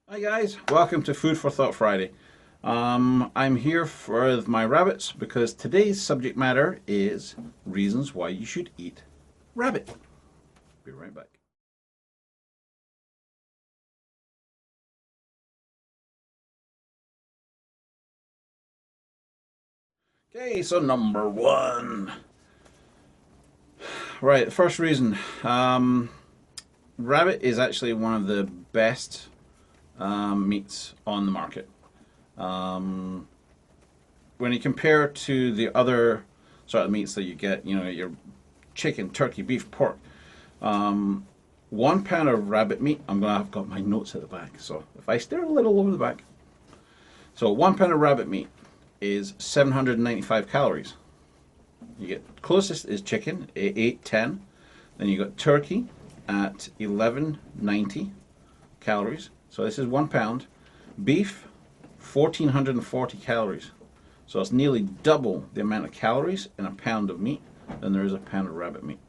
Hi guys, welcome to Food for Thought Friday. I'm here with my rabbits because today's subject matter is reasons why you should eat rabbit. Be right back. Okay, so number one. Right, the first reason. Rabbit is actually one of the best meats on the market. Um, when you compare it to the other sort of meats that you get, your chicken, turkey, beef, pork, 1 pound of rabbit meat, I've got my notes at the back, so if I stare a little over the back. So 1 pound of rabbit meat is 795 calories. You get closest is chicken, 810. Then you got turkey at 1190 calories. So this is 1 pound. Beef, 1440 calories. So it's nearly double the amount of calories in a pound of meat than there is a pound of rabbit meat.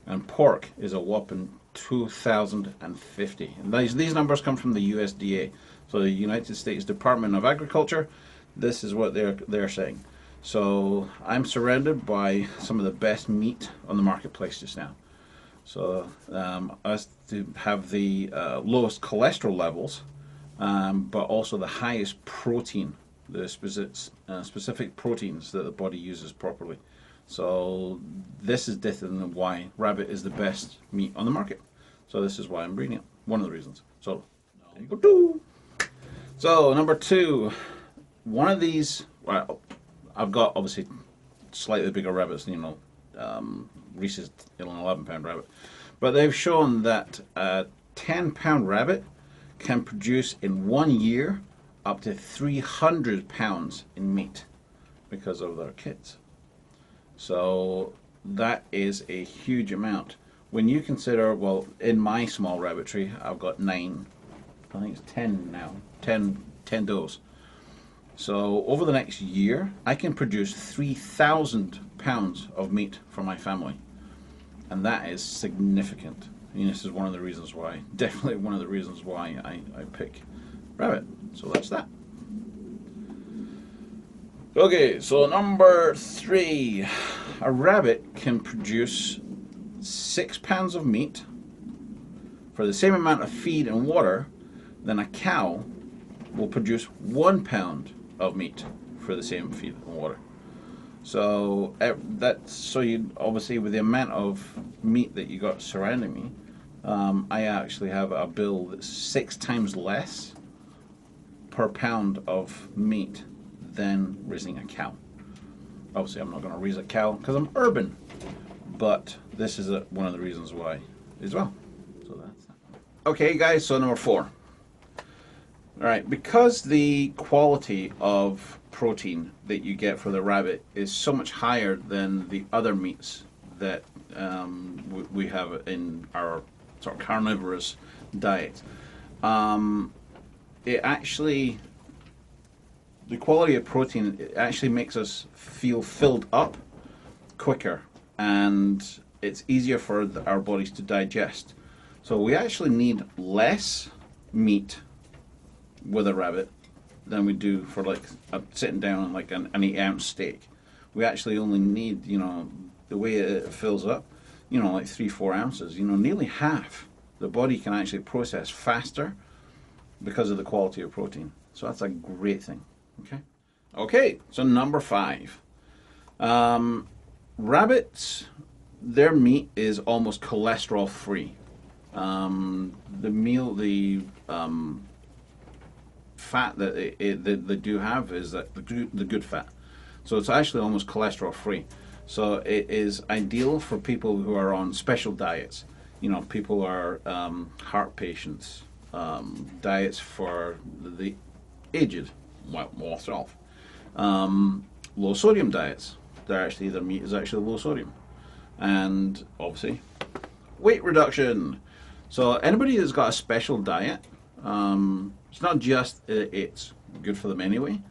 And pork is a whopping 2,050. And these numbers come from the USDA, so the United States Department of Agriculture. This is what they're saying. So I'm surrounded by some of the best meat on the marketplace just now. So us to have the lowest cholesterol levels, but also the highest protein, the specific proteins that the body uses properly. So this is definitely why rabbit is the best meat on the market. So this is why I'm breeding it. One of the reasons. So there you go. Too. So number two, one of these. Well, I've got obviously slightly bigger rabbits. Reese's 11-pound rabbit, but they've shown that a 10-pound rabbit can produce in 1 year up to 300 pounds in meat because of their kids. So that is a huge amount. When you consider, well, in my small rabbitry, I've got 9, I think it's 10 now, 10 does. So over the next year, I can produce 3,000 pounds of meat for my family. And that is significant. This is one of the reasons why, definitely one of the reasons why I pick rabbit. So that's that. Okay, so number three. A rabbit can produce 6 pounds of meat for the same amount of feed and water than a cow will produce 1 pound of meat for the same feed and water. So you obviously, with the amount of meat that you got surrounding me, I actually have a bill that's 6 times less per pound of meat than raising a cow. Obviously, I'm not going to raise a cow because I'm urban, but this is one of the reasons why as well. So that's that. Okay, guys. So number four. All right, because the quality of protein that you get for the rabbit is so much higher than the other meats that we have in our sort of carnivorous diet. It actually, the quality of protein, it actually makes us feel filled up quicker, and it's easier for our bodies to digest. So we actually need less meat with a rabbit than we do for like sitting down on like an 8-ounce steak. We actually only need, the way it fills up, like 3-4 ounces, nearly half. The body can actually process faster because of the quality of protein. So that's a great thing. Okay. Okay. So number five, rabbits, their meat is almost cholesterol free. The fat that they do have is that the good fat. So it's actually almost cholesterol free. So it is ideal for people who are on special diets. People are heart patients, diets for the aged, well off, low sodium diets. Their meat is actually low sodium, and obviously weight reduction. So anybody that's got a special diet, it's not just it's good for them anyway,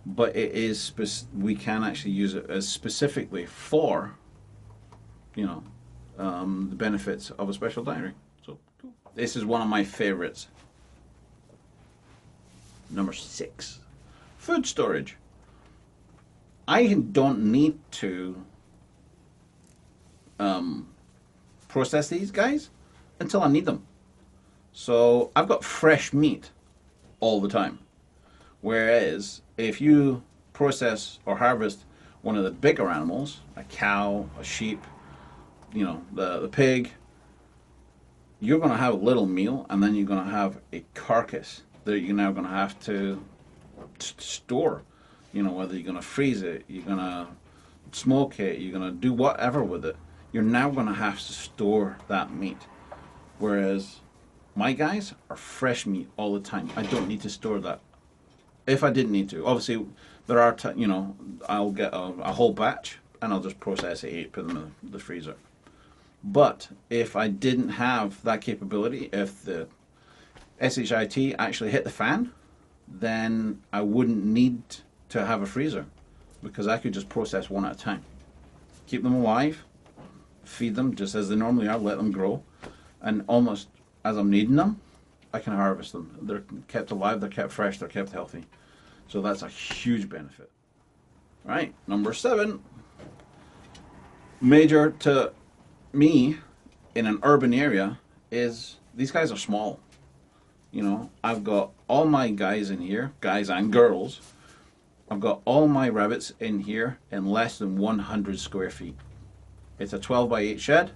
but it is we can actually use it as specifically for the benefits of a special dietary. So this is one of my favorites. Number 6, food storage. I don't need to process these guys until I need them. So I've got fresh meat all the time. Whereas if you process or harvest one of the bigger animals, a cow, a sheep, the pig, you're going to have a little meal, and then you're going to have a carcass that you're now going to have to store. Whether you're going to freeze it, you're going to smoke it, you're going to do whatever with it. You're now going to have to store that meat. Whereas my guys are fresh meat all the time. I don't need to store that. If I didn't need to, obviously there are, I'll get a whole batch and I'll just process it, put them in the freezer. But if I didn't have that capability, if the SHIT actually hit the fan, then I wouldn't need to have a freezer, because I could just process one at a time. Keep them alive, feed them just as they normally are, let them grow, and almost as I'm needing them, I can harvest them. They're kept alive, they're kept fresh, they're kept healthy. So that's a huge benefit. Right, number 7. Major to me in an urban area is these guys are small. I've got all my guys in here, guys and girls. I've got all my rabbits in here in less than 100 square feet. It's a 12 by 8 shed,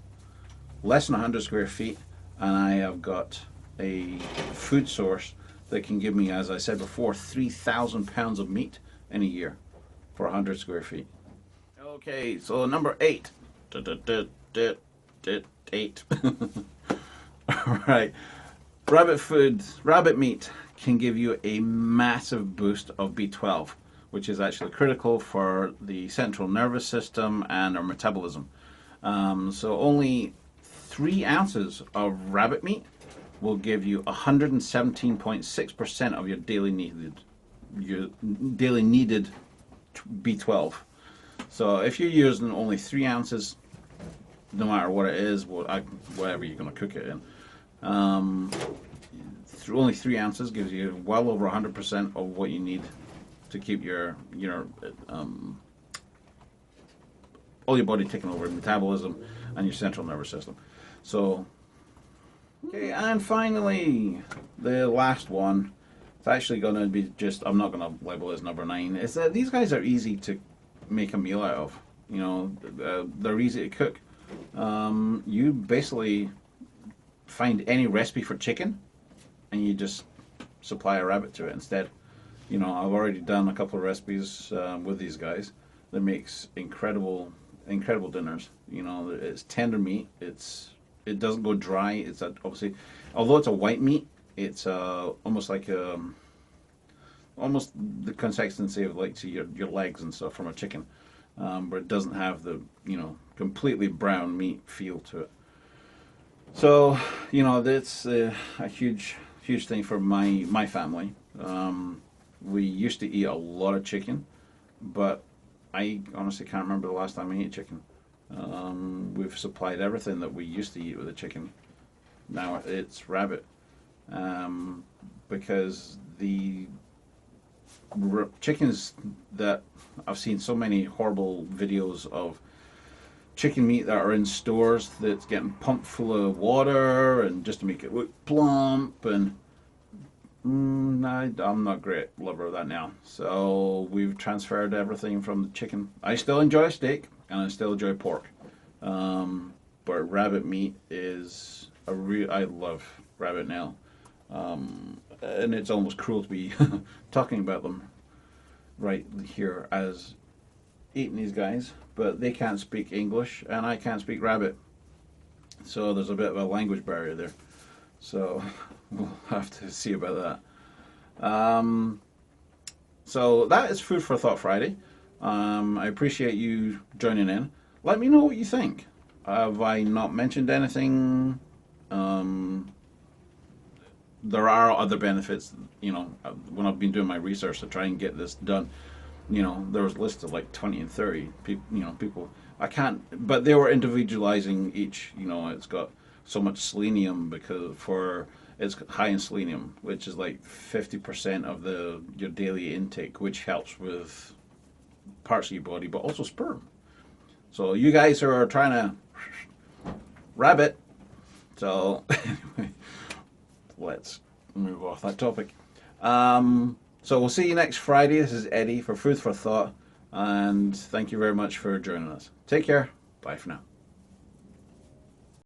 less than 100 square feet, and I have got a food source that can give me, as I said before, 3,000 pounds of meat in a year for 100 square feet. Okay, so number 8. 8. All right. Rabbit meat can give you a massive boost of B12, which is actually critical for the central nervous system and our metabolism. So only 3 ounces of rabbit meat will give you 117.6% of your daily needed B12. So if you're using only 3 ounces, no matter what it is, whatever you're going to cook it in, only 3 ounces gives you well over 100% of what you need to keep your all your body taking over metabolism and your central nervous system. So, okay, and finally, the last one. It's actually going to be I'm not going to label it as number 9. It's that these guys are easy to make a meal out of. They're easy to cook. You basically find any recipe for chicken and you just supply a rabbit to it instead. I've already done a couple of recipes with these guys that makes incredible dinners. It's tender meat. It doesn't go dry. It's obviously, although it's a white meat, it's almost like almost the consistency of your legs and stuff from a chicken, but it doesn't have the completely brown meat feel to it. So that's a huge thing for my family. We used to eat a lot of chicken, but I honestly can't remember the last time I ate chicken. We've supplied everything that we used to eat with a chicken. Now it's rabbit, because the chickens that I've seen so many horrible videos of chicken meat that are in stores that's getting pumped full of water and just to make it look plump, and I'm not a great lover of that now. So we've transferred everything from the chicken. I still enjoy steak and I still enjoy pork, but rabbit meat is I love rabbit now, and it's almost cruel to be talking about them right here as eating these guys, but they can't speak English and I can't speak rabbit, so there's a bit of a language barrier there. So we'll have to see about that. So that is Food for Thought Friday. I appreciate you joining in. Let me know what you think. Have I not mentioned anything? There are other benefits, when I've been doing my research to try and get this done. There was lists of like 20 and 30 people. I can't, but they were individualizing each. It's got so much selenium because for it's high in selenium, which is like 50% of your daily intake, which helps with parts of your body, but also sperm. So you guys are trying to rabbit. So anyway, let's move off that topic. So we'll see you next Friday. This is Eddie for Food for Thought, and thank you very much for joining us. Take care. Bye for now.